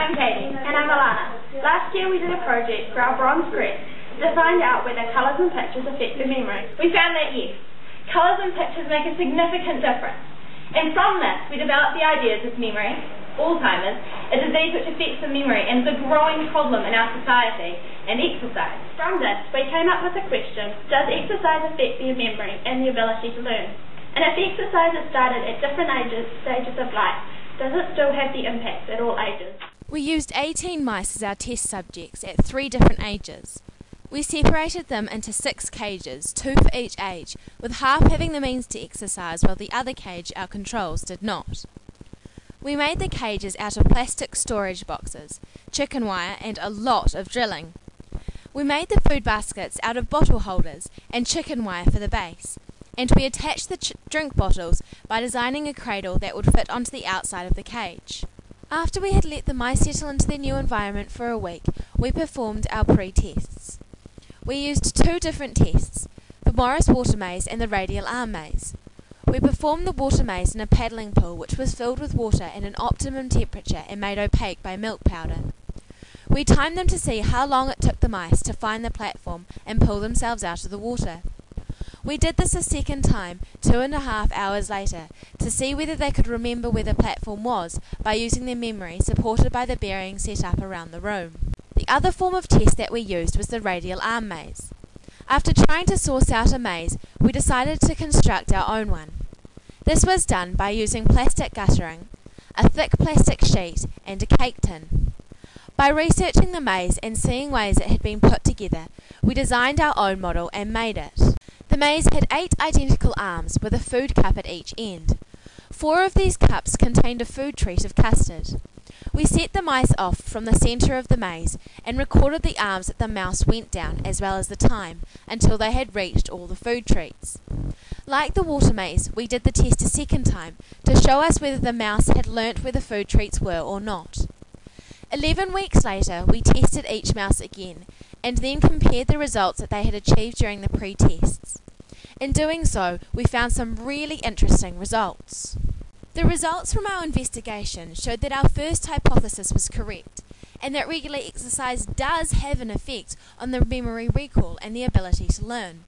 I'm Katie. And I'm Alana. Last year we did a project for our bronze group to find out whether colours and pictures affect the memory. We found that yes, colours and pictures make a significant difference. And from this we developed the ideas of memory, Alzheimer's, a disease which affects the memory and is a growing problem in our society, and exercise. From this we came up with a question: does exercise affect the memory and the ability to learn? And if exercise is started at different stages of life, does it still have the impact at all ages? We used 18 mice as our test subjects at 3 different ages. We separated them into 6 cages, 2 for each age, with half having the means to exercise while the other cage, our controls, did not. We made the cages out of plastic storage boxes, chicken wire and a lot of drilling. We made the food baskets out of bottle holders and chicken wire for the base, and we attached the drink bottles by designing a cradle that would fit onto the outside of the cage. After we had let the mice settle into their new environment for a week, we performed our pre-tests. We used 2 different tests, the Morris water maze and the radial arm maze. We performed the water maze in a paddling pool which was filled with water at an optimum temperature and made opaque by milk powder. We timed them to see how long it took the mice to find the platform and pull themselves out of the water. We did this a second time, 2.5 hours later, to see whether they could remember where the platform was by using their memory supported by the bearings set up around the room. The other form of test that we used was the radial arm maze. After trying to source out a maze, we decided to construct our own one. This was done by using plastic guttering, a thick plastic sheet, and a cake tin. By researching the maze and seeing ways it had been put together, we designed our own model and made it. The maze had 8 identical arms with a food cup at each end. 4 of these cups contained a food treat of custard. We set the mice off from the centre of the maze and recorded the arms that the mouse went down as well as the time until they had reached all the food treats. Like the water maze, we did the test a second time to show us whether the mouse had learnt where the food treats were or not. 11 weeks later, we tested each mouse again and then compared the results that they had achieved during the pre-tests. In doing so, we found some really interesting results. The results from our investigation showed that our first hypothesis was correct, and that regular exercise does have an effect on the memory recall and the ability to learn.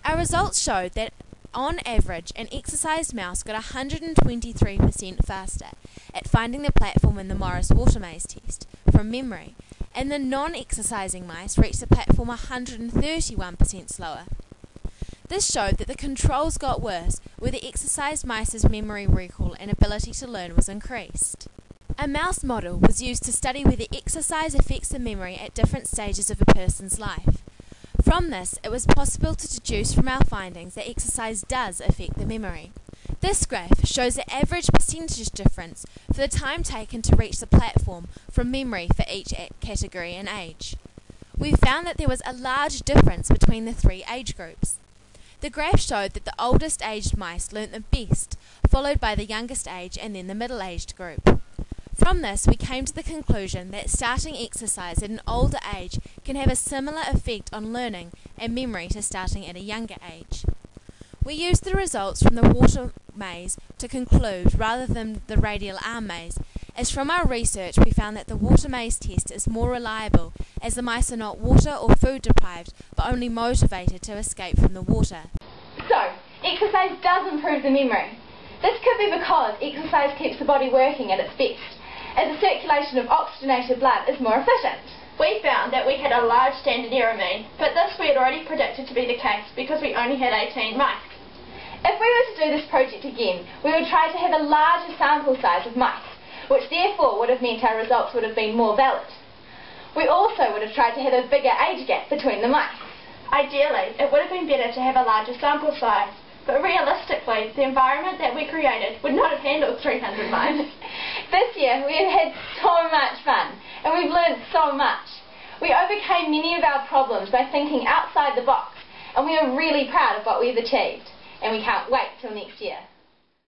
Our results showed that, on average, an exercised mouse got 123% faster at finding the platform in the Morris water maze test from memory, and the non-exercising mice reached the platform 131% slower. This showed that the controls got worse, where the exercised mice's memory recall and ability to learn was increased. A mouse model was used to study whether exercise affects the memory at different stages of a person's life. From this, it was possible to deduce from our findings that exercise does affect the memory. This graph shows the average percentage difference for the time taken to reach the platform from memory for each category and age. We found that there was a large difference between the 3 age groups. The graph showed that the oldest aged mice learnt the best, followed by the youngest age and then the middle-aged group. From this, we came to the conclusion that starting exercise at an older age can have a similar effect on learning and memory to starting at a younger age. We used the results from the water maze to conclude rather than the radial arm maze, as from our research we found that the water maze test is more reliable as the mice are not water or food deprived but only motivated to escape from the water. So, exercise does improve the memory. This could be because exercise keeps the body working at its best, as the circulation of oxygenated blood is more efficient. We found that we had a large standard error mean, but this we had already predicted to be the case because we only had 18 mice. If we were to do this project again, we would try to have a larger sample size of mice, which therefore would have meant our results would have been more valid. We also would have tried to have a bigger age gap between the mice. Ideally, it would have been better to have a larger sample size, but realistically, the environment that we created would not have handled 300 mice. This year, we have had so much fun, and we've learned so much. We overcame many of our problems by thinking outside the box, and we are really proud of what we've achieved, and we can't wait till next year.